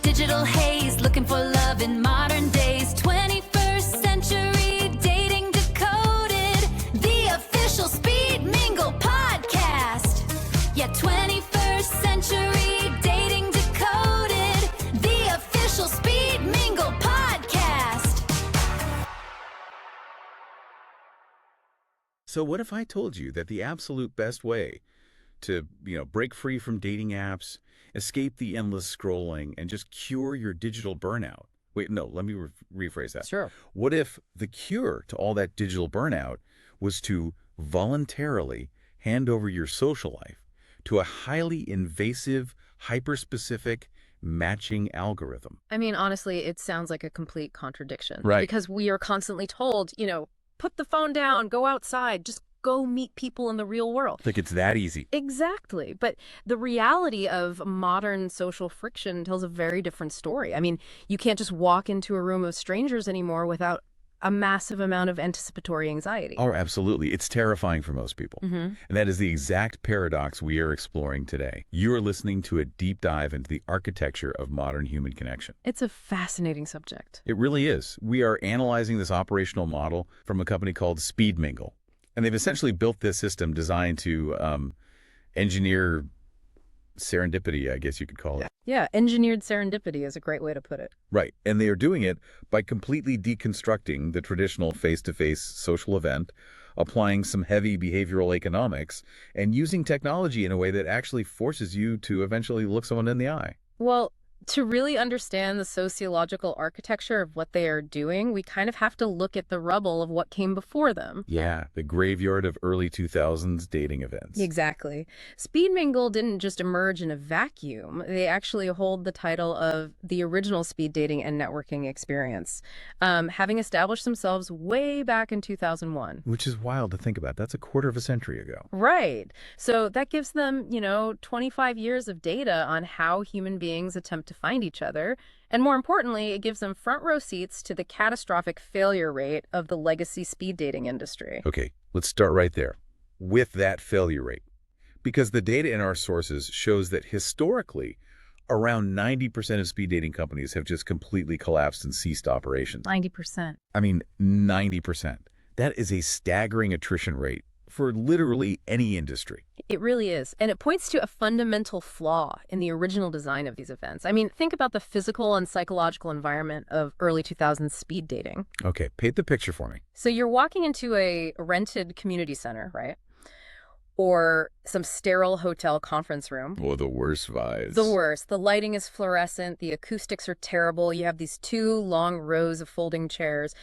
digital haze, looking for love in modern days. 21st century dating decoded, the official Speed Mingle podcast. Yeah, 21st century dating decoded, the official Speed Mingle podcast. So what if I told you that the absolute best way to, break free from dating apps, escape the endless scrolling, and just cure your digital burnout? Wait, no, let me rephrase that. Sure. What if the cure to all that digital burnout was to voluntarily hand over your social life to a highly invasive, hyper-specific matching algorithm? I mean, honestly, it sounds like a complete contradiction. Right. Because we are constantly told, put the phone down, go outside, just go meet people in the real world. Like it's that easy. Exactly. But the reality of modern social friction tells a very different story. I mean, you can't just walk into a room of strangers anymore without a massive amount of anticipatory anxiety. Oh, absolutely. It's terrifying for most people. Mm-hmm. And that is the exact paradox we are exploring today. You are listening to a deep dive into the architecture of modern human connection. It's a fascinating subject. It really is. We are analyzing this operational model from a company called Speed Mingle. And they've essentially built this system designed to engineer serendipity, I guess you could call it. Yeah, engineered serendipity is a great way to put it. Right. And they are doing it by completely deconstructing the traditional face-to-face social event, applying some heavy behavioral economics, and using technology in a way that actually forces you to eventually look someone in the eye. Well, to really understand the sociological architecture of what they are doing, we kind of have to look at the rubble of what came before them. Yeah, the graveyard of early 2000s dating events. Exactly. Speed Mingle didn't just emerge in a vacuum. They actually hold the title of the original speed dating and networking experience, having established themselves way back in 2001. Which is wild to think about. That's a quarter of a century ago. Right. So that gives them, 25 years of data on how human beings attempt to find each other. And more importantly, it gives them front row seats to the catastrophic failure rate of the legacy speed dating industry. Okay, let's start right there with that failure rate. Because the data in our sources shows that historically, around 90% of speed dating companies have just completely collapsed and ceased operations. 90%. I mean, 90%. That is a staggering attrition rate for literally any industry. It really is. And it points to a fundamental flaw in the original design of these events. I mean, think about the physical and psychological environment of early 2000s speed dating. Okay, paint the picture for me. So you're walking into a rented community center, right? Or some sterile hotel conference room. Oh, the worst vibes. The worst. The lighting is fluorescent. The acoustics are terrible. You have these two long rows of folding chairs.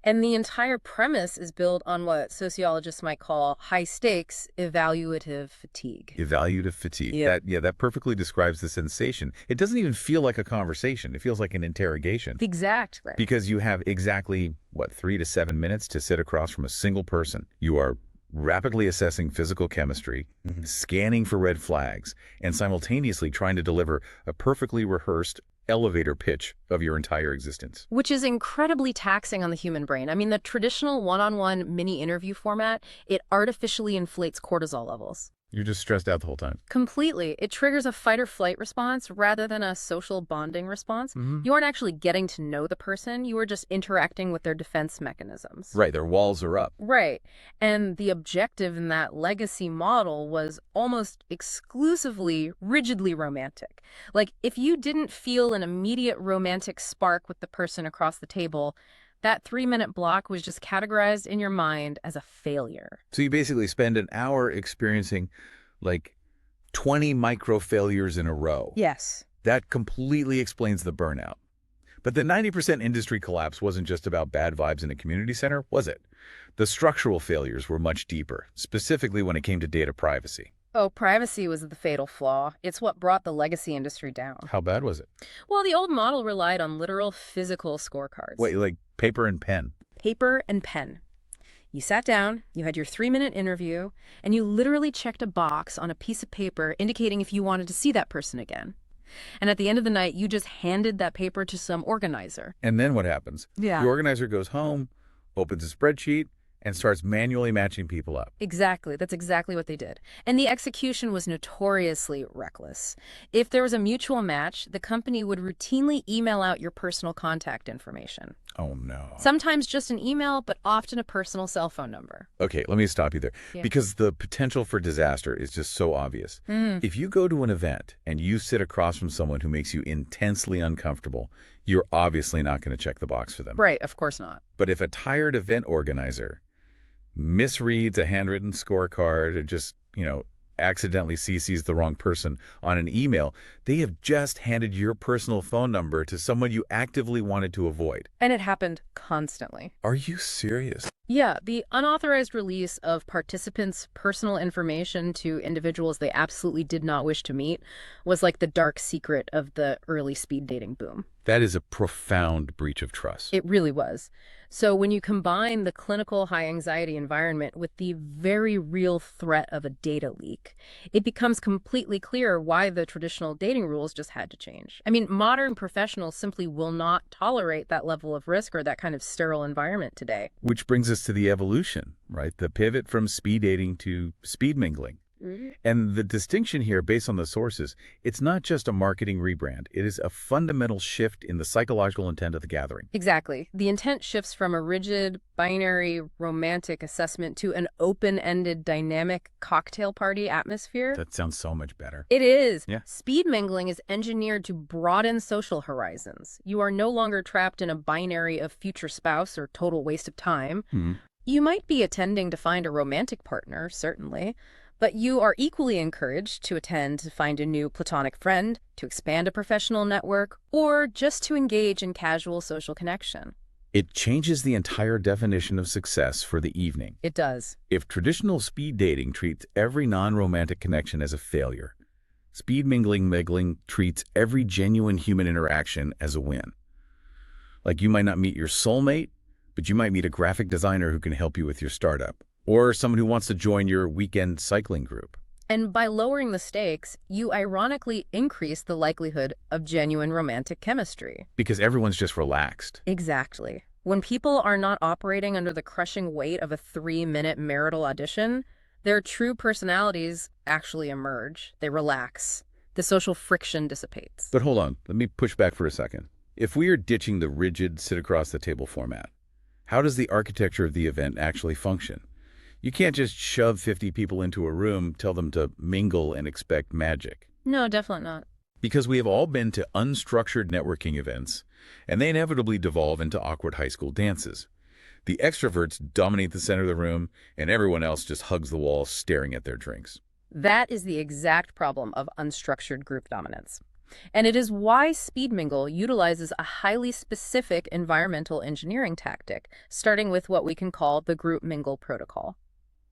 And the entire premise is built on what sociologists might call high-stakes evaluative fatigue. Evaluative fatigue. Yep. That perfectly describes the sensation. It doesn't even feel like a conversation. It feels like an interrogation. Exactly. Because you have exactly, 3 to 7 minutes to sit across from a single person. You are rapidly assessing physical chemistry, scanning for red flags, and simultaneously trying to deliver a perfectly rehearsed elevator pitch of your entire existence. Which is incredibly taxing on the human brain. I mean, the traditional one-on-one mini interview format, it artificially inflates cortisol levels. You're just stressed out the whole time. Completely. It triggers a fight or flight response rather than a social bonding response. You aren't actually getting to know the person. You are just interacting with their defense mechanisms. Right, their walls are up. Right. And the objective in that legacy model was almost exclusively rigidly romantic. Like, if you didn't feel an immediate romantic spark with the person across the table, that 3-minute block was just categorized in your mind as a failure. So you basically spend an hour experiencing 20 micro failures in a row. Yes. That completely explains the burnout. But the 90% industry collapse wasn't just about bad vibes in a community center, was it? The structural failures were much deeper, specifically when it came to data privacy. Oh, privacy was the fatal flaw. It's what brought the legacy industry down. How bad was it? Well, the old model relied on literal physical scorecards. Wait, like paper and pen? Paper and pen. You sat down, you had your 3-minute interview, and you literally checked a box on a piece of paper indicating if you wanted to see that person again. And at the end of the night, you just handed that paper to some organizer. And then what happens? Yeah. The organizer goes home, opens a spreadsheet, and starts manually matching people up. Exactly. That's exactly what they did. And the execution was notoriously reckless. If there was a mutual match, the company would routinely email out your personal contact information. Oh, no. Sometimes just an email, but often a personal cell phone number. Okay, let me stop you there. Yeah. Because the potential for disaster is just so obvious. If you go to an event and you sit across from someone who makes you intensely uncomfortable, you're obviously not going to check the box for them. Right, of course not. But if a tired event organizer misreads a handwritten scorecard or just, accidentally CCs the wrong person on an email, they have just handed your personal phone number to someone you actively wanted to avoid. And it happened constantly. Are you serious? Yeah, the unauthorized release of participants' personal information to individuals they absolutely did not wish to meet was like the dark secret of the early speed dating boom. That is a profound breach of trust. It really was. So when you combine the clinical high anxiety environment with the very real threat of a data leak, it becomes completely clear why the traditional dating rules just had to change. I mean, modern professionals simply will not tolerate that level of risk or that kind of sterile environment today. Which brings us to the evolution, right? The pivot from speed dating to speed mingling. And the distinction here, based on the sources, it's not just a marketing rebrand. It is a fundamental shift in the psychological intent of the gathering. Exactly. The intent shifts from a rigid, binary, romantic assessment to an open-ended, dynamic cocktail party atmosphere. That sounds so much better. It is. Yeah. Speed mingling is engineered to broaden social horizons. You are no longer trapped in a binary of future spouse or total waste of time. You might be attending to find a romantic partner, certainly, but you are equally encouraged to attend to find a new platonic friend, to expand a professional network, or just to engage in casual social connection. It changes the entire definition of success for the evening. It does. If traditional speed dating treats every non-romantic connection as a failure, speed mingling treats every genuine human interaction as a win. Like you might not meet your soulmate, but you might meet a graphic designer who can help you with your startup, or someone who wants to join your weekend cycling group. And by lowering the stakes, you ironically increase the likelihood of genuine romantic chemistry. Because everyone's just relaxed. Exactly. When people are not operating under the crushing weight of a 3-minute marital audition, their true personalities actually emerge. They relax. The social friction dissipates. But hold on, let me push back for a second. If we are ditching the rigid sit-across-the-table format, how does the architecture of the event actually function? You can't just shove 50 people into a room, tell them to mingle, and expect magic. No, definitely not. Because we have all been to unstructured networking events, and they inevitably devolve into awkward high school dances. The extroverts dominate the center of the room, and everyone else just hugs the wall staring at their drinks. That is the exact problem of unstructured group dominance. And it is why Speed Mingle utilizes a highly specific environmental engineering tactic, starting with what we can call the group mingle protocol.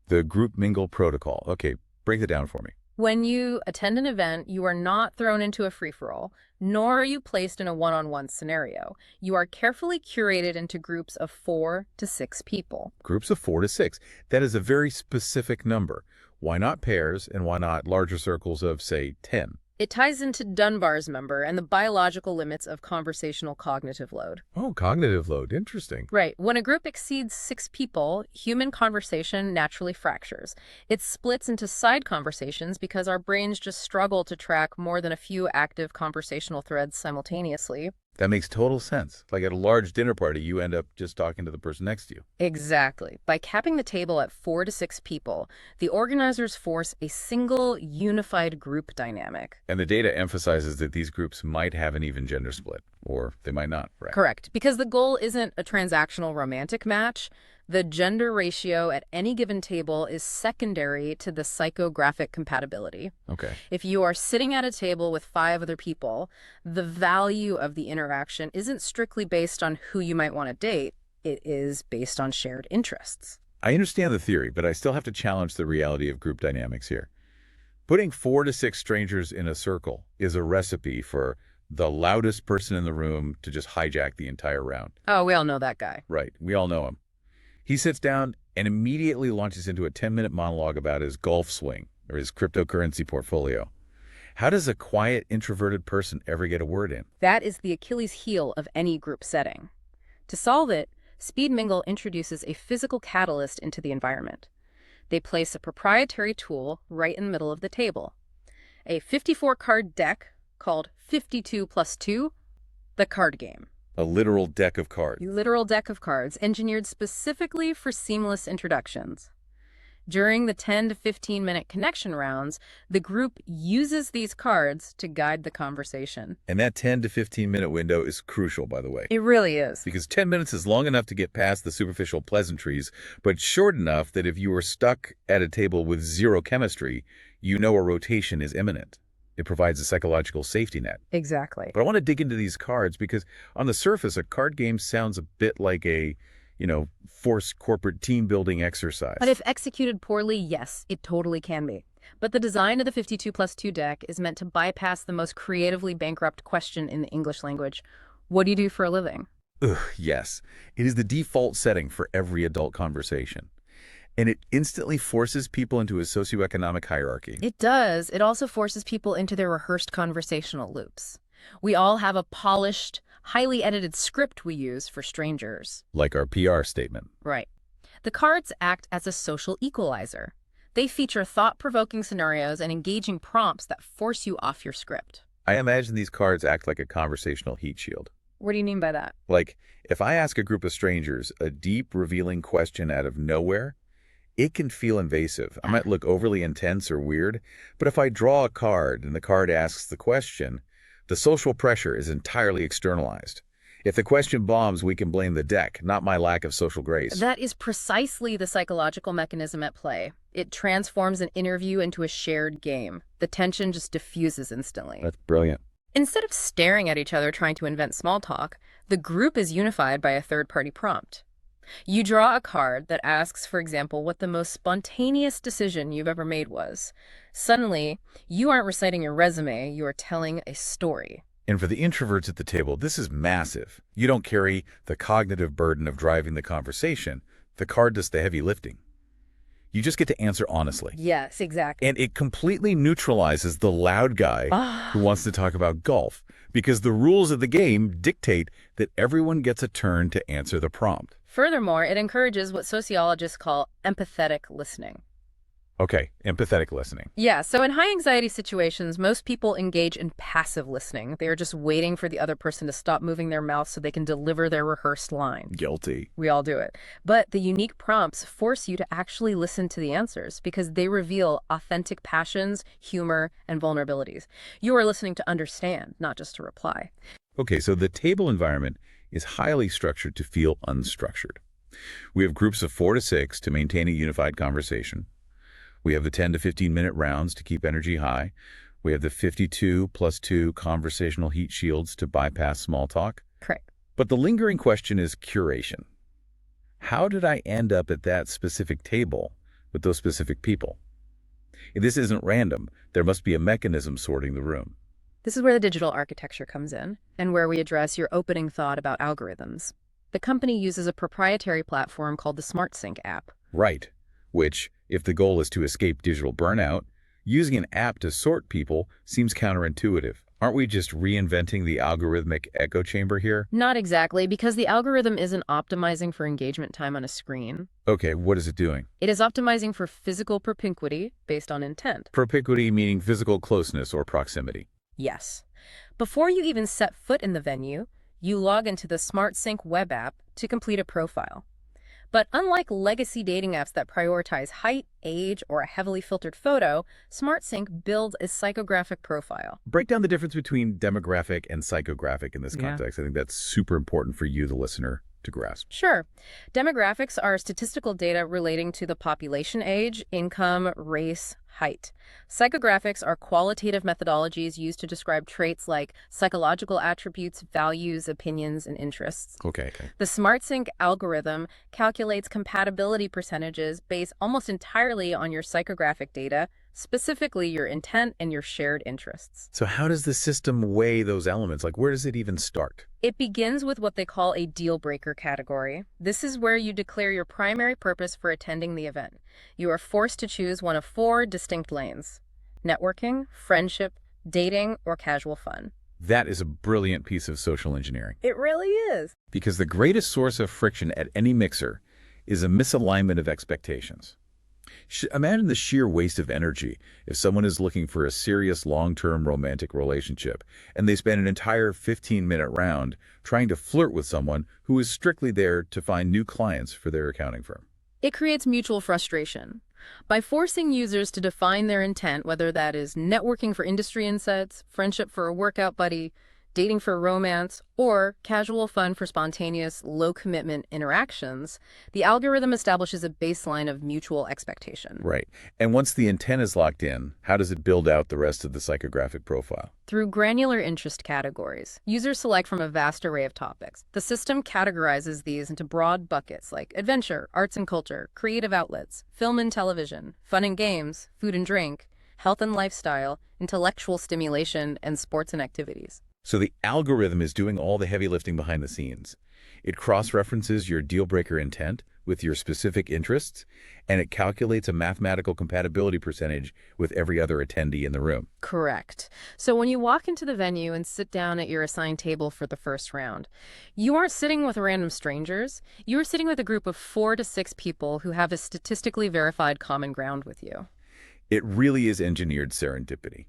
The group mingle protocol. Okay, break it down for me. When you attend an event, you are not thrown into a free-for-all, nor are you placed in a one-on-one scenario. You are carefully curated into groups of 4 to 6 people. Groups of 4 to 6. That is a very specific number. Why not pairs, and why not larger circles of, say, 10? It ties into Dunbar's number and the biological limits of conversational cognitive load. Oh, cognitive load. Interesting. Right. When a group exceeds 6 people, human conversation naturally fractures. It splits into side conversations because our brains just struggle to track more than a few active conversational threads simultaneously. That makes total sense. Like at a large dinner party, you end up just talking to the person next to you. Exactly. By capping the table at 4 to 6 people, the organizers force a single, unified group dynamic. And the data emphasizes that these groups might have an even gender split, or they might not, right? Correct. Because the goal isn't a transactional romantic match. The gender ratio at any given table is secondary to the psychographic compatibility. Okay. If you are sitting at a table with 5 other people, the value of the interaction isn't strictly based on who you might want to date. It is based on shared interests. I understand the theory, but I still have to challenge the reality of group dynamics here. Putting 4 to 6 strangers in a circle is a recipe for the loudest person in the room to just hijack the entire round. Oh, we all know that guy. Right. We all know him. He sits down and immediately launches into a 10-minute monologue about his golf swing or his cryptocurrency portfolio. How does a quiet, introverted person ever get a word in? That is the Achilles heel of any group setting. To solve it, Speed Mingle introduces a physical catalyst into the environment. They place a proprietary tool right in the middle of the table. A 54-card deck called 52 plus 2, the card game. A literal deck of cards. A literal deck of cards engineered specifically for seamless introductions. During the 10 to 15-minute connection rounds, the group uses these cards to guide the conversation. And that 10 to 15-minute window is crucial, by the way. It really is. Because 10 minutes is long enough to get past the superficial pleasantries, but short enough that if you were stuck at a table with zero chemistry, you know a rotation is imminent. It provides a psychological safety net. Exactly. But I want to dig into these cards because on the surface, a card game sounds a bit like a, forced corporate team building exercise. But if executed poorly, yes, it totally can be. But the design of the 52 plus 2 deck is meant to bypass the most creatively bankrupt question in the English language. What do you do for a living? Ugh, yes. It is the default setting for every adult conversation. And it instantly forces people into a socioeconomic hierarchy. It does. It also forces people into their rehearsed conversational loops. We all have a polished, highly edited script we use for strangers. Like our PR statement. Right. The cards act as a social equalizer. They feature thought-provoking scenarios and engaging prompts that force you off your script. I imagine these cards act like a conversational heat shield. What do you mean by that? Like, if I ask a group of strangers a deep, revealing question out of nowhere, it can feel invasive. I might look overly intense or weird, but if I draw a card and the card asks the question, the social pressure is entirely externalized. If the question bombs, we can blame the deck, not my lack of social grace. That is precisely the psychological mechanism at play. It transforms an interview into a shared game. The tension just diffuses instantly. That's brilliant. Instead of staring at each other trying to invent small talk, the group is unified by a third-party prompt. You draw a card that asks, for example, what the most spontaneous decision you've ever made was. Suddenly, you aren't reciting your resume, you are telling a story. And for the introverts at the table, this is massive. You don't carry the cognitive burden of driving the conversation. The card does the heavy lifting. You just get to answer honestly. Yes, exactly. And it completely neutralizes the loud guy who wants to talk about golf, because the rules of the game dictate that everyone gets a turn to answer the prompt. Furthermore, it encourages what sociologists call empathetic listening. Okay, empathetic listening. Yeah, so in high-anxiety situations, most people engage in passive listening. They are just waiting for the other person to stop moving their mouth so they can deliver their rehearsed line. Guilty. We all do it. But the unique prompts force you to actually listen to the answers because they reveal authentic passions, humor, and vulnerabilities. You are listening to understand, not just to reply. Okay, so the table environment is highly structured to feel unstructured. We have groups of 4 to 6 to maintain a unified conversation. We have the 10 to 15-minute rounds to keep energy high. We have the 52 plus 2 conversational heat shields to bypass small talk. Correct. But the lingering question is curation. How did I end up at that specific table with those specific people? If this isn't random, there must be a mechanism sorting the room. This is where the digital architecture comes in, and where we address your opening thought about algorithms. The company uses a proprietary platform called the SmartSync app. Right, which, if the goal is to escape digital burnout, using an app to sort people seems counterintuitive. Aren't we just reinventing the algorithmic echo chamber here? Not exactly, because the algorithm isn't optimizing for engagement time on a screen. Okay, what is it doing? It is optimizing for physical propinquity based on intent. Propinquity meaning physical closeness or proximity. Yes. Before you even set foot in the venue, you log into the SmartSync web app to complete a profile. But unlike legacy dating apps that prioritize height, age, or a heavily filtered photo, SmartSync builds a psychographic profile. Break down the difference between demographic and psychographic in this context. I think that's super important for you, the listener, to grasp. Sure. Demographics are statistical data relating to the population age, income, race, height. Psychographics are qualitative methodologies used to describe traits like psychological attributes, values, opinions, and interests. Okay. The SmartSync algorithm calculates compatibility percentages based almost entirely on your psychographic data, specifically your intent and your shared interests. So how does the system weigh those elements? Like, where does it even start? It begins with what they call a deal breaker category. This is where you declare your primary purpose for attending the event. You are forced to choose one of 4 distinct lanes: networking, friendship, dating, or casual fun. That is a brilliant piece of social engineering. It really is. Because the greatest source of friction at any mixer is a misalignment of expectations. Imagine the sheer waste of energy if someone is looking for a serious long-term romantic relationship and they spend an entire 15-minute round trying to flirt with someone who is strictly there to find new clients for their accounting firm. It creates mutual frustration. By forcing users to define their intent, whether that is networking for industry insights, friendship for a workout buddy, dating for romance, or casual fun for spontaneous, low-commitment interactions, the algorithm establishes a baseline of mutual expectation. Right. And once the intent is locked in, how does it build out the rest of the psychographic profile? Through granular interest categories, users select from a vast array of topics. The system categorizes these into broad buckets like adventure, arts and culture, creative outlets, film and television, fun and games, food and drink, health and lifestyle, intellectual stimulation, and sports and activities. So the algorithm is doing all the heavy lifting behind the scenes. It cross-references your deal-breaker intent with your specific interests, and it calculates a mathematical compatibility percentage with every other attendee in the room. Correct. So when you walk into the venue and sit down at your assigned table for the first round, you aren't sitting with random strangers. You're sitting with a group of 4 to 6 people who have a statistically verified common ground with you. It really is engineered serendipity.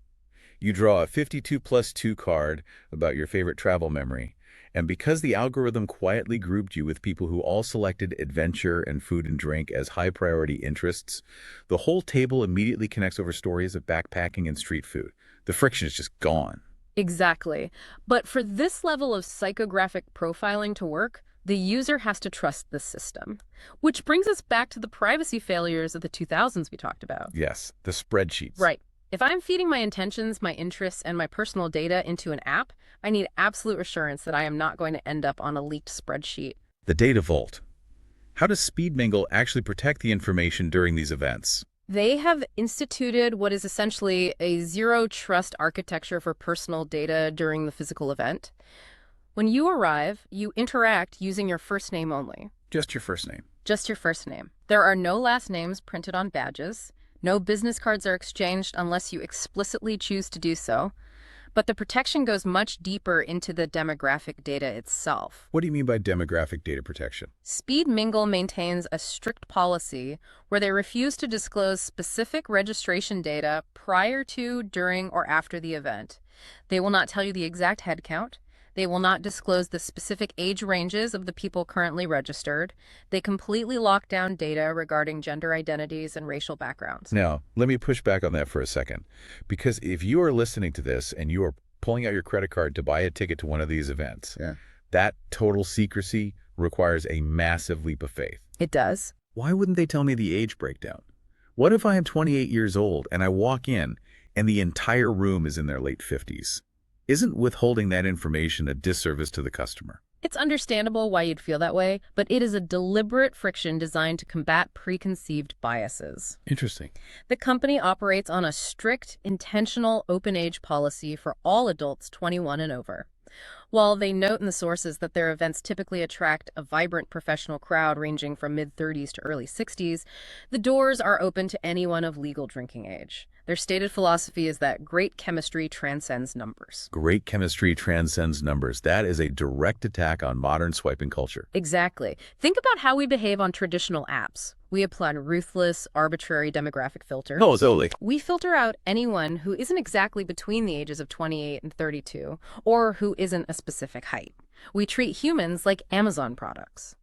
You draw a 52+2 card about your favorite travel memory, and because the algorithm quietly grouped you with people who all selected adventure and food and drink as high-priority interests, the whole table immediately connects over stories of backpacking and street food. The friction is just gone. Exactly. But for this level of psychographic profiling to work, the user has to trust the system. Which brings us back to the privacy failures of the 2000s we talked about. Yes, the spreadsheets. Right. If I'm feeding my intentions, my interests, and my personal data into an app, I need absolute assurance that I am not going to end up on a leaked spreadsheet. The data vault. How does SpeedMingle actually protect the information during these events? They have instituted what is essentially a zero-trust architecture for personal data during the physical event. When you arrive, you interact using your first name only. Just your first name. Just your first name. There are no last names printed on badges. No business cards are exchanged unless you explicitly choose to do so. But the protection goes much deeper into the demographic data itself. What do you mean by demographic data protection? SpeedMingle maintains a strict policy where they refuse to disclose specific registration data prior to, during, or after the event. They will not tell you the exact head count. They will not disclose the specific age ranges of the people currently registered. They completely lock down data regarding gender identities and racial backgrounds. Now, let me push back on that for a second. Because if you are listening to this and you are pulling out your credit card to buy a ticket to one of these events, that total secrecy requires a massive leap of faith. It does. Why wouldn't they tell me the age breakdown? What if I am 28 years old and I walk in and the entire room is in their late 50s? Isn't withholding that information a disservice to the customer? It's understandable why you'd feel that way, but it is a deliberate friction designed to combat preconceived biases. Interesting. The company operates on a strict, intentional open age policy for all adults 21 and over. While they note in the sources that their events typically attract a vibrant professional crowd ranging from mid-30s to early 60s, the doors are open to anyone of legal drinking age. Their stated philosophy is that great chemistry transcends numbers. Great chemistry transcends numbers. That is a direct attack on modern swiping culture. Exactly. Think about how we behave on traditional apps. We apply ruthless, arbitrary demographic filters. Oh, totally. We filter out anyone who isn't exactly between the ages of 28 and 32, or who isn't a specific height. We treat humans like Amazon products.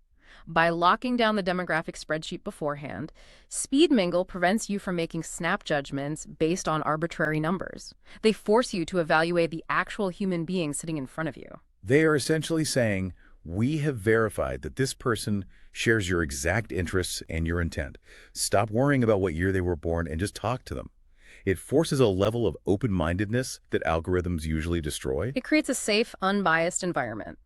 By locking down the demographic spreadsheet beforehand, SpeedMingle prevents you from making snap judgments based on arbitrary numbers. They force you to evaluate the actual human being sitting in front of you. They are essentially saying, we have verified that this person shares your exact interests and your intent. Stop worrying about what year they were born and just talk to them. It forces a level of open-mindedness that algorithms usually destroy. It creates a safe, unbiased environment.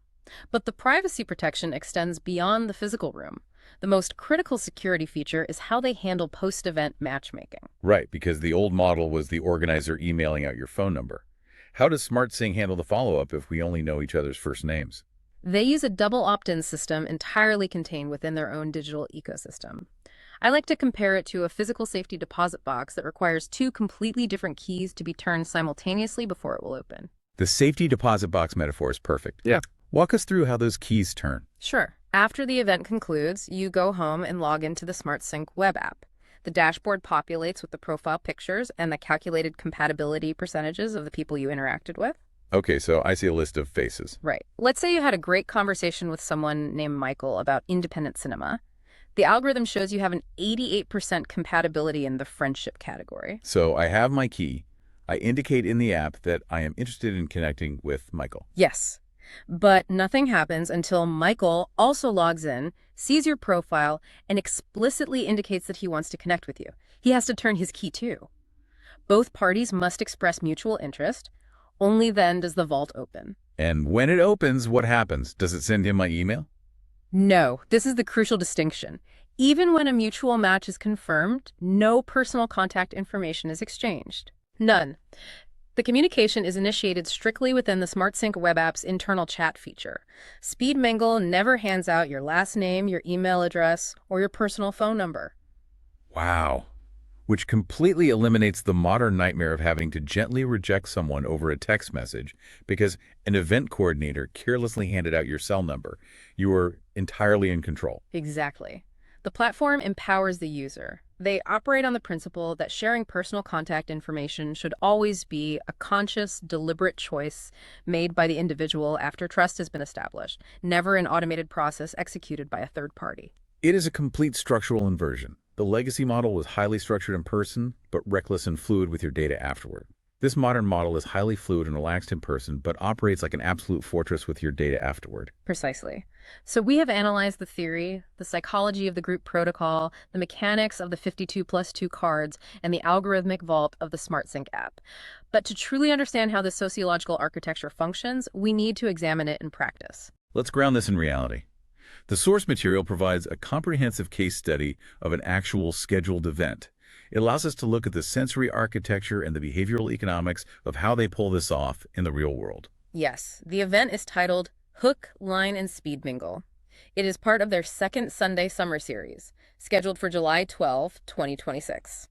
But the privacy protection extends beyond the physical room. The most critical security feature is how they handle post-event matchmaking. Right, because the old model was the organizer emailing out your phone number. How does SmartSync handle the follow-up if we only know each other's first names? They use a double opt-in system entirely contained within their own digital ecosystem. I like to compare it to a physical safety deposit box that requires 2 completely different keys to be turned simultaneously before it will open. The safety deposit box metaphor is perfect. Yeah. Walk us through how those keys turn. Sure. After the event concludes, you go home and log into the SmartSync web app. The dashboard populates with the profile pictures and the calculated compatibility percentages of the people you interacted with. Okay, so I see a list of faces. Right. Let's say you had a great conversation with someone named Michael about independent cinema. The algorithm shows you have an 88% compatibility in the friendship category. So I have my key. I indicate in the app that I am interested in connecting with Michael. Yes. But nothing happens until Michael also logs in, sees your profile, and explicitly indicates that he wants to connect with you. He has to turn his key too. Both parties must express mutual interest. Only then does the vault open. And when it opens, what happens? Does it send him my email? No, this is the crucial distinction. Even when a mutual match is confirmed, no personal contact information is exchanged. None. The communication is initiated strictly within the SmartSync web app's internal chat feature. SpeedMingle never hands out your last name, your email address, or your personal phone number. Wow. Which completely eliminates the modern nightmare of having to gently reject someone over a text message because an event coordinator carelessly handed out your cell number. You are entirely in control. Exactly. The platform empowers the user. They operate on the principle that sharing personal contact information should always be a conscious, deliberate choice made by the individual after trust has been established, never an automated process executed by a third party. It is a complete structural inversion. The legacy model was highly structured in person, but reckless and fluid with your data afterward. This modern model is highly fluid and relaxed in person, but operates like an absolute fortress with your data afterward. Precisely. So we have analyzed the theory, the psychology of the group protocol, the mechanics of the 52+2 cards, and the algorithmic vault of the SmartSync app. But to truly understand how this sociological architecture functions, we need to examine it in practice. Let's ground this in reality. The source material provides a comprehensive case study of an actual scheduled event. It allows us to look at the sensory architecture and the behavioral economics of how they pull this off in the real world. Yes, the event is titled Hook, Line, and Speed Mingle. It is part of their second Sunday summer series, scheduled for July 12, 2026.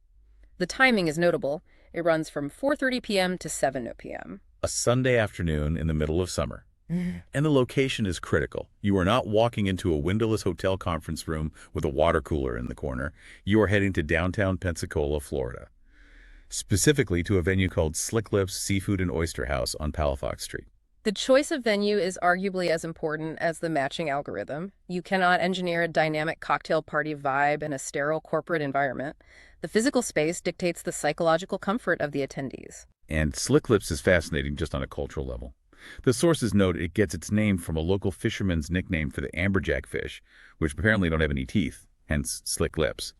The timing is notable. It runs from 4:30 p.m. to 7 p.m. A Sunday afternoon in the middle of summer. And the location is critical. You are not walking into a windowless hotel conference room with a water cooler in the corner. You are heading to downtown Pensacola, Florida, specifically to a venue called Slick Lips Seafood and Oyster House on Palafox Street. The choice of venue is arguably as important as the matching algorithm. You cannot engineer a dynamic cocktail party vibe in a sterile corporate environment. The physical space dictates the psychological comfort of the attendees. And Slick Lips is fascinating just on a cultural level. The sources note it gets its name from a local fisherman's nickname for the amberjack fish, which apparently don't have any teeth, hence slick lips.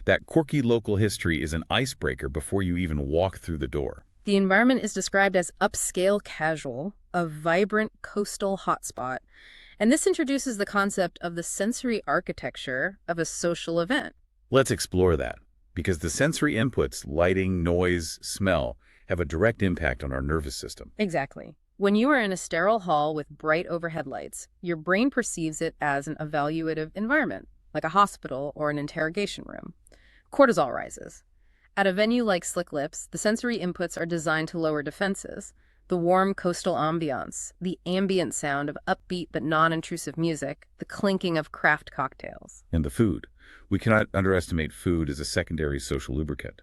That quirky local history is an icebreaker before you even walk through the door. The environment is described as upscale casual, a vibrant coastal hotspot, and this introduces the concept of the sensory architecture of a social event. Let's explore that, because the sensory inputs, lighting, noise, smell, have a direct impact on our nervous system. Exactly. When you are in a sterile hall with bright overhead lights, your brain perceives it as an evaluative environment, like a hospital or an interrogation room. Cortisol rises. At a venue like Slick Lips, the sensory inputs are designed to lower defenses. The warm coastal ambiance, the ambient sound of upbeat but non-intrusive music, the clinking of craft cocktails. And the food. We cannot underestimate food as a secondary social lubricant.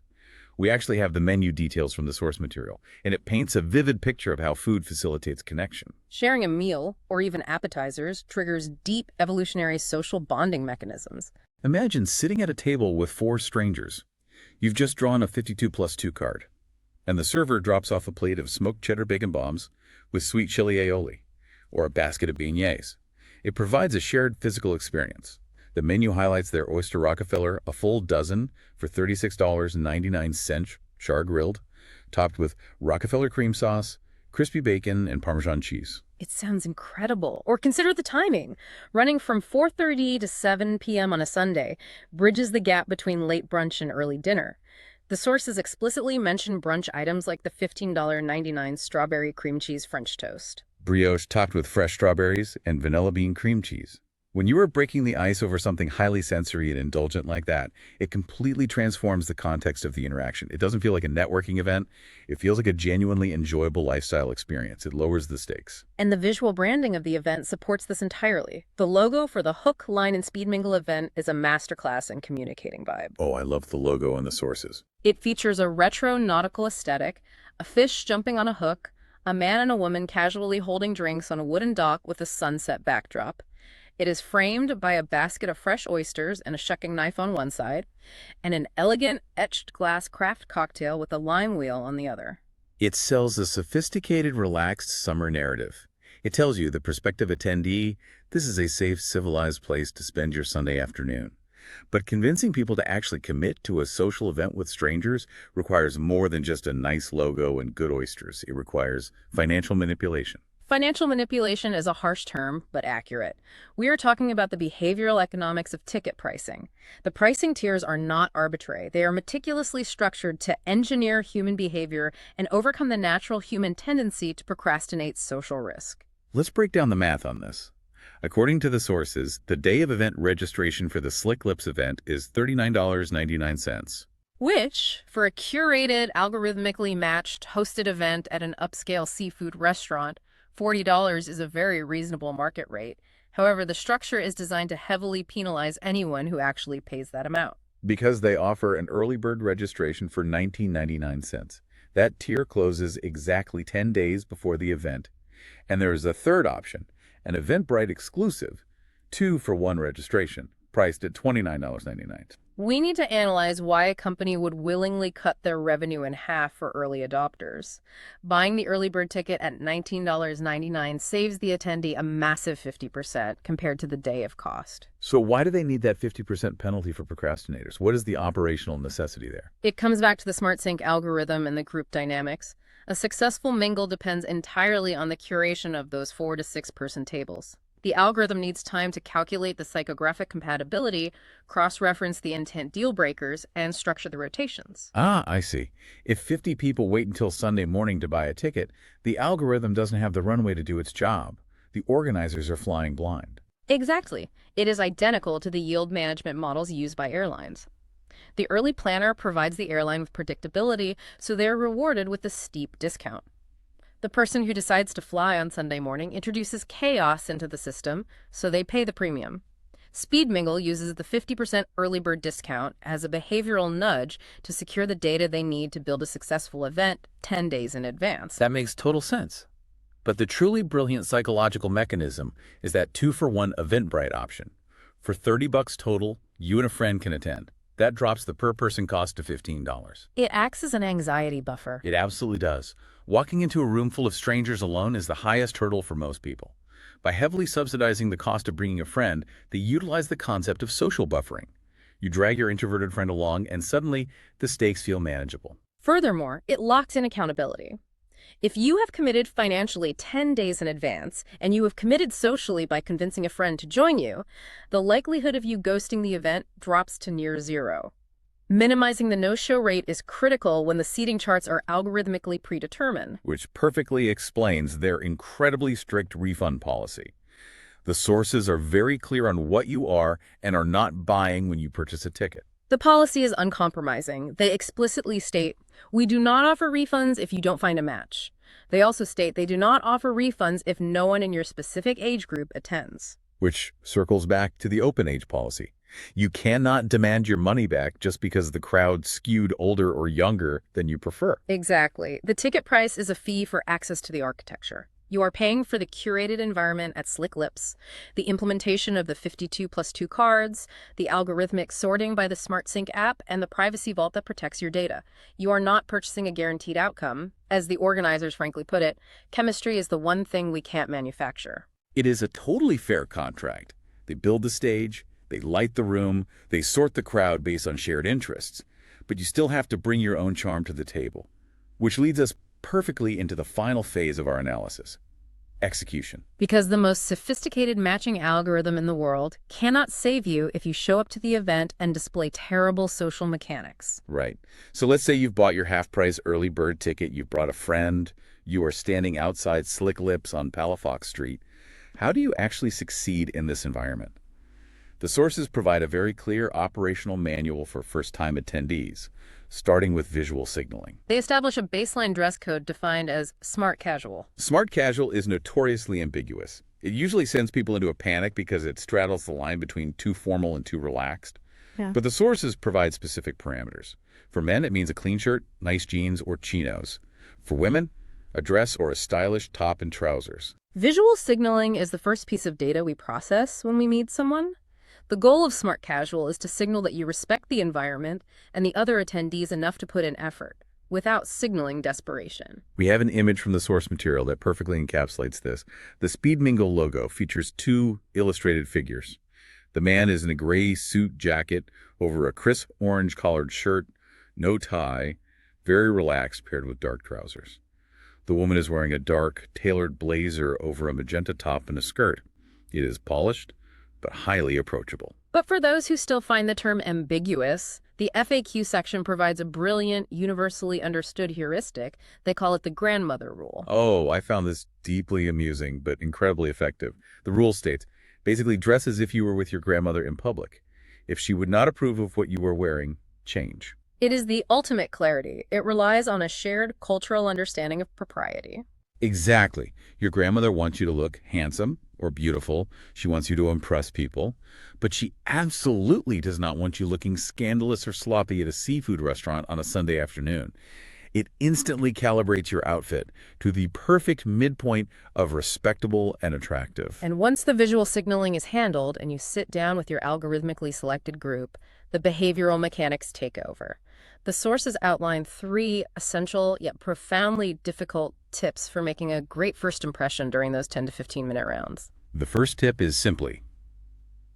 We actually have the menu details from the source material, and it paints a vivid picture of how food facilitates connection. Sharing a meal, or even appetizers, triggers deep evolutionary social bonding mechanisms. Imagine sitting at a table with 4 strangers. You've just drawn a 52+2 card, and the server drops off a plate of smoked cheddar bacon bombs with sweet chili aioli, or a basket of beignets. It provides a shared physical experience. The menu highlights their Oyster Rockefeller, a full dozen for $36.99, char-grilled, topped with Rockefeller cream sauce, crispy bacon, and Parmesan cheese. It sounds incredible. Or consider the timing. Running from 4:30 to 7 p.m. on a Sunday bridges the gap between late brunch and early dinner. The sources explicitly mention brunch items like the $15.99 strawberry cream cheese French toast. Brioche topped with fresh strawberries and vanilla bean cream cheese, When you are breaking the ice over something highly sensory and indulgent like that, it completely transforms the context of the interaction. It doesn't feel like a networking event. It feels like a genuinely enjoyable lifestyle experience. It lowers the stakes. And the visual branding of the event supports this entirely. The logo for the Hook, Line, and Speed Mingle event is a masterclass in communicating vibe. Oh, I love the logo and the sources. It features a retro nautical aesthetic, a fish jumping on a hook, a man and a woman casually holding drinks on a wooden dock with a sunset backdrop. It is framed by a basket of fresh oysters and a shucking knife on one side, and an elegant etched glass craft cocktail with a lime wheel on the other. It sells a sophisticated, relaxed summer narrative. It tells you, the prospective attendee, this is a safe, civilized place to spend your Sunday afternoon. But convincing people to actually commit to a social event with strangers requires more than just a nice logo and good oysters. It requires financial manipulation. Financial manipulation is a harsh term, but accurate. We are talking about the behavioral economics of ticket pricing. The pricing tiers are not arbitrary. They are meticulously structured to engineer human behavior and overcome the natural human tendency to procrastinate social risk. Let's break down the math on this. According to the sources, the day of event registration for the Slick Lips event is $39.99. Which, for a curated, algorithmically matched, hosted event at an upscale seafood restaurant, $40 is a very reasonable market rate. However, the structure is designed to heavily penalize anyone who actually pays that amount. Because they offer an early bird registration for $19.99. That tier closes exactly 10 days before the event. And there is a third option, an Eventbrite exclusive, 2-for-1 registration, priced at $29.99. We need to analyze why a company would willingly cut their revenue in half for early adopters. Buying the early bird ticket at $19.99 saves the attendee a massive 50% compared to the day of cost. So why do they need that 50% penalty for procrastinators? What is the operational necessity there? It comes back to the SmartSync algorithm and the group dynamics. A successful mingle depends entirely on the curation of those 4 to 6 person tables. The algorithm needs time to calculate the psychographic compatibility, cross-reference the intent deal breakers, and structure the rotations. Ah, I see. If 50 people wait until Sunday morning to buy a ticket, the algorithm doesn't have the runway to do its job. The organizers are flying blind. Exactly. It is identical to the yield management models used by airlines. The early planner provides the airline with predictability, so they are rewarded with a steep discount. The person who decides to fly on Sunday morning introduces chaos into the system, so they pay the premium. Speed Mingle uses the 50% early bird discount as a behavioral nudge to secure the data they need to build a successful event 10 days in advance. That makes total sense. But the truly brilliant psychological mechanism is that 2-for-1 Eventbrite option. For $30 total, you and a friend can attend. That drops the per-person cost to $15. It acts as an anxiety buffer. It absolutely does. Walking into a room full of strangers alone is the highest hurdle for most people. By heavily subsidizing the cost of bringing a friend, they utilize the concept of social buffering. You drag your introverted friend along, and suddenly, the stakes feel manageable. Furthermore, it locks in accountability. If you have committed financially 10 days in advance, and you have committed socially by convincing a friend to join you, the likelihood of you ghosting the event drops to near zero. Minimizing the no-show rate is critical when the seating charts are algorithmically predetermined. Which perfectly explains their incredibly strict refund policy. The sources are very clear on what you are and are not buying when you purchase a ticket. The policy is uncompromising. They explicitly state, we do not offer refunds if you don't find a match. They also state they do not offer refunds if no one in your specific age group attends. Which circles back to the open age policy. You cannot demand your money back just because the crowd skewed older or younger than you prefer. Exactly. The ticket price is a fee for access to the architecture. You are paying for the curated environment at Slick Lips, the implementation of the 52+2 cards, the algorithmic sorting by the SmartSync app, and the privacy vault that protects your data. You are not purchasing a guaranteed outcome. As the organizers frankly put it, chemistry is the one thing we can't manufacture. It is a totally fair contract. They build the stage, they light the room, they sort the crowd based on shared interests. But you still have to bring your own charm to the table. Which leads us perfectly into the final phase of our analysis. Execution. Because the most sophisticated matching algorithm in the world cannot save you if you show up to the event and display terrible social mechanics. Right. So let's say you've bought your half-price early bird ticket, you've brought a friend, you are standing outside Slick Lips on Palafox Street. How do you actually succeed in this environment? The sources provide a very clear operational manual for first-time attendees, starting with visual signaling. They establish a baseline dress code defined as smart casual. Smart casual is notoriously ambiguous. It usually sends people into a panic because it straddles the line between too formal and too relaxed. Yeah. But the sources provide specific parameters. For men, it means a clean shirt, nice jeans, or chinos. For women, a dress or a stylish top and trousers. Visual signaling is the first piece of data we process when we meet someone. The goal of smart casual is to signal that you respect the environment and the other attendees enough to put in effort, without signaling desperation. We have an image from the source material that perfectly encapsulates this. The Speed Mingle logo features two illustrated figures. The man is in a gray suit jacket over a crisp orange collared shirt, no tie, very relaxed paired with dark trousers. The woman is wearing a dark, tailored blazer over a magenta top and a skirt. It is polished, but highly approachable. But for those who still find the term ambiguous, the FAQ section provides a brilliant, universally understood heuristic. They call it the grandmother rule. Oh, I found this deeply amusing, but incredibly effective. The rule states, basically dress as if you were with your grandmother in public. If she would not approve of what you were wearing, change. It is the ultimate clarity. It relies on a shared cultural understanding of propriety. Exactly. Your grandmother wants you to look handsome or beautiful. She wants you to impress people. But she absolutely does not want you looking scandalous or sloppy at a seafood restaurant on a Sunday afternoon. It instantly calibrates your outfit to the perfect midpoint of respectable and attractive. And once the visual signaling is handled and you sit down with your algorithmically selected group, the behavioral mechanics take over. The sources outline 3 essential yet profoundly difficult tips for making a great first impression during those 10 to 15-minute rounds. The first tip is simply,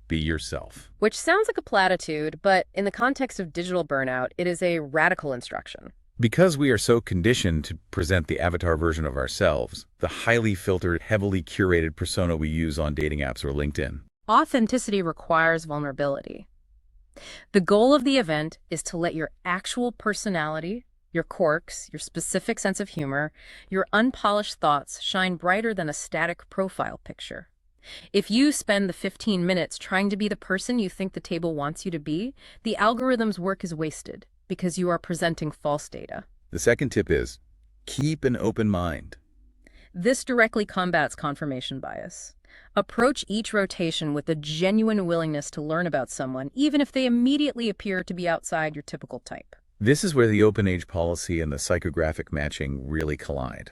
be yourself. Which sounds like a platitude, but in the context of digital burnout, it is a radical instruction. Because we are so conditioned to present the avatar version of ourselves, the highly filtered, heavily curated persona we use on dating apps or LinkedIn. Authenticity requires vulnerability. The goal of the event is to let your actual personality, your quirks, your specific sense of humor, your unpolished thoughts shine brighter than a static profile picture. If you spend the 15 minutes trying to be the person you think the table wants you to be, the algorithm's work is wasted because you are presenting false data. The second tip is, keep an open mind. This directly combats confirmation bias. Approach each rotation with a genuine willingness to learn about someone, even if they immediately appear to be outside your typical type. This is where the open age policy and the psychographic matching really collide.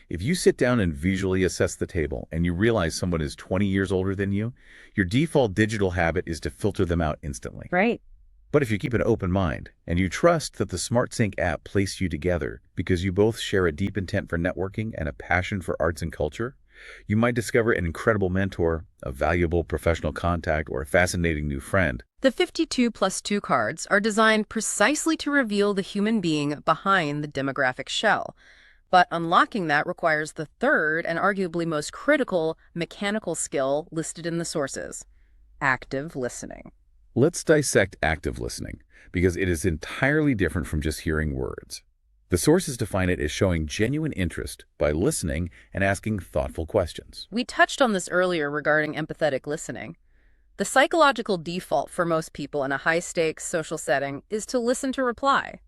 If you sit down and visually assess the table and you realize someone is 20 years older than you, your default digital habit is to filter them out instantly. Right. But if you keep an open mind and you trust that the SmartSync app placed you together because you both share a deep intent for networking and a passion for arts and culture, you might discover an incredible mentor, a valuable professional contact, or a fascinating new friend. The 52+2 cards are designed precisely to reveal the human being behind the demographic shell. But unlocking that requires the third and arguably most critical mechanical skill listed in the sources: active listening. Let's dissect active listening, because it is entirely different from just hearing words. The sources define it as showing genuine interest by listening and asking thoughtful questions. We touched on this earlier regarding empathetic listening. The psychological default for most people in a high-stakes social setting is to listen to reply.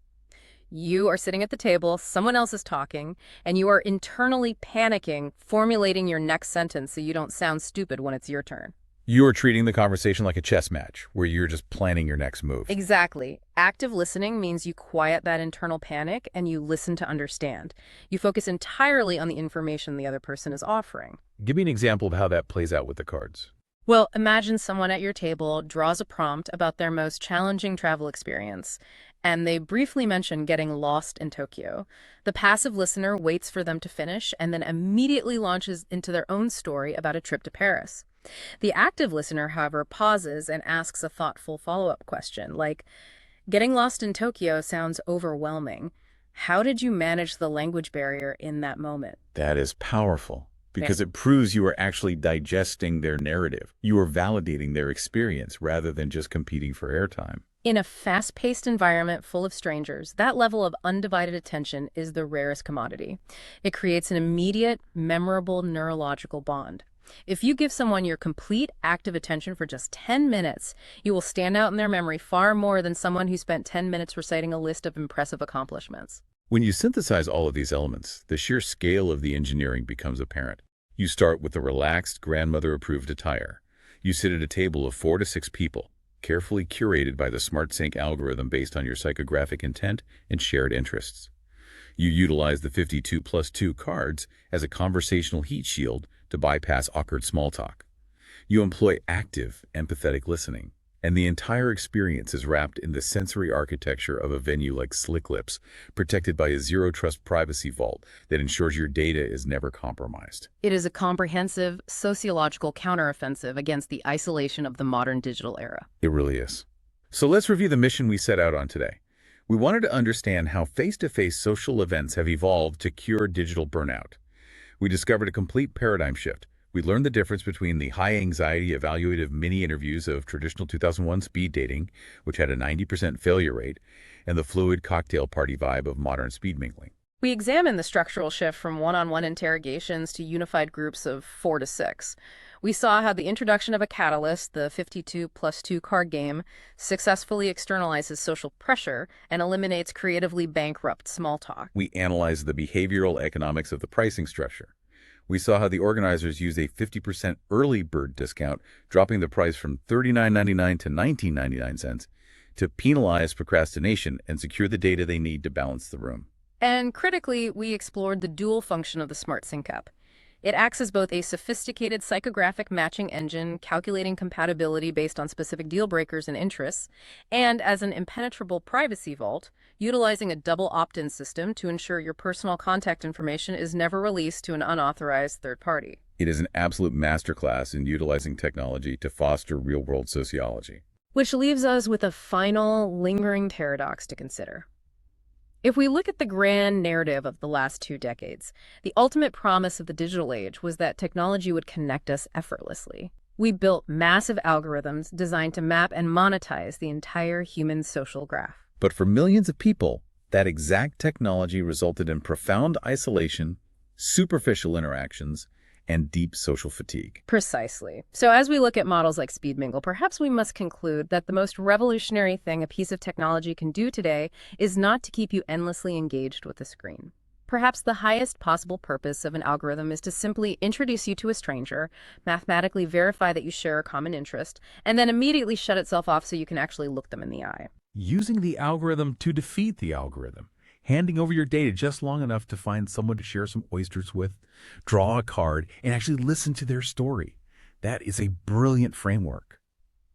You are sitting at the table, someone else is talking, and you are internally panicking, formulating your next sentence so you don't sound stupid when it's your turn. You're treating the conversation like a chess match, where you're just planning your next move. Exactly. Active listening means you quiet that internal panic and you listen to understand. You focus entirely on the information the other person is offering. Give me an example of how that plays out with the cards. Well, imagine someone at your table draws a prompt about their most challenging travel experience, and they briefly mention getting lost in Tokyo. The passive listener waits for them to finish and then immediately launches into their own story about a trip to Paris. The active listener, however, pauses and asks a thoughtful follow-up question, like, getting lost in Tokyo sounds overwhelming. How did you manage the language barrier in that moment? That is powerful, because it proves you are actually digesting their narrative. You are validating their experience rather than just competing for airtime. In a fast-paced environment full of strangers, that level of undivided attention is the rarest commodity. It creates an immediate, memorable neurological bond. If you give someone your complete active attention for just 10 minutes, you will stand out in their memory far more than someone who spent 10 minutes reciting a list of impressive accomplishments. When you synthesize all of these elements, the sheer scale of the engineering becomes apparent. You start with the relaxed, grandmother-approved attire. You sit at a table of 4 to 6 people, carefully curated by the SmartSync algorithm based on your psychographic intent and shared interests. You utilize the 52+2 cards as a conversational heat shield to bypass awkward small talk. You employ active, empathetic listening, and the entire experience is wrapped in the sensory architecture of a venue like Slick Lips, protected by a zero-trust privacy vault that ensures your data is never compromised. It is a comprehensive, sociological counteroffensive against the isolation of the modern digital era. It really is. So let's review the mission we set out on today. We wanted to understand how face-to-face social events have evolved to cure digital burnout. We discovered a complete paradigm shift. We learned the difference between the high-anxiety evaluative mini-interviews of traditional 2001 speed dating, which had a 90% failure rate, and the fluid cocktail party vibe of modern speed mingling. We examined the structural shift from one-on-one interrogations to unified groups of 4 to 6. We saw how the introduction of a catalyst, the 52+2 card game, successfully externalizes social pressure and eliminates creatively bankrupt small talk. We analyzed the behavioral economics of the pricing structure. We saw how the organizers use a 50% early bird discount, dropping the price from $39.99 to $19.99 to penalize procrastination and secure the data they need to balance the room. And critically, we explored the dual function of the SmartSync app. It acts as both a sophisticated psychographic matching engine, calculating compatibility based on specific deal breakers and interests, and as an impenetrable privacy vault, utilizing a double opt-in system to ensure your personal contact information is never released to an unauthorized third party. It is an absolute masterclass in utilizing technology to foster real-world sociology. Which leaves us with a final, lingering paradox to consider. If we look at the grand narrative of the last 2 decades, the ultimate promise of the digital age was that technology would connect us effortlessly. We built massive algorithms designed to map and monetize the entire human social graph. But for millions of people, that exact technology resulted in profound isolation, superficial interactions, and deep social fatigue. Precisely. So as we look at models like Speed Mingle, perhaps we must conclude that the most revolutionary thing a piece of technology can do today is not to keep you endlessly engaged with a screen. Perhaps the highest possible purpose of an algorithm is to simply introduce you to a stranger, mathematically verify that you share a common interest, and then immediately shut itself off so you can actually look them in the eye. Using the algorithm to defeat the algorithm. Handing over your data just long enough to find someone to share some oysters with, draw a card, and actually listen to their story. That is a brilliant framework.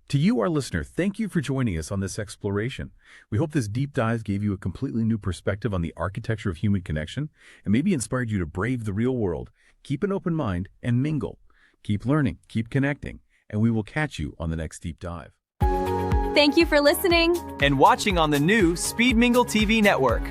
To you, our listener, thank you for joining us on this exploration. We hope this deep dive gave you a completely new perspective on the architecture of human connection and maybe inspired you to brave the real world. Keep an open mind and mingle. Keep learning, keep connecting, and we will catch you on the next deep dive. Thank you for listening and watching on the new Speed Mingle TV network.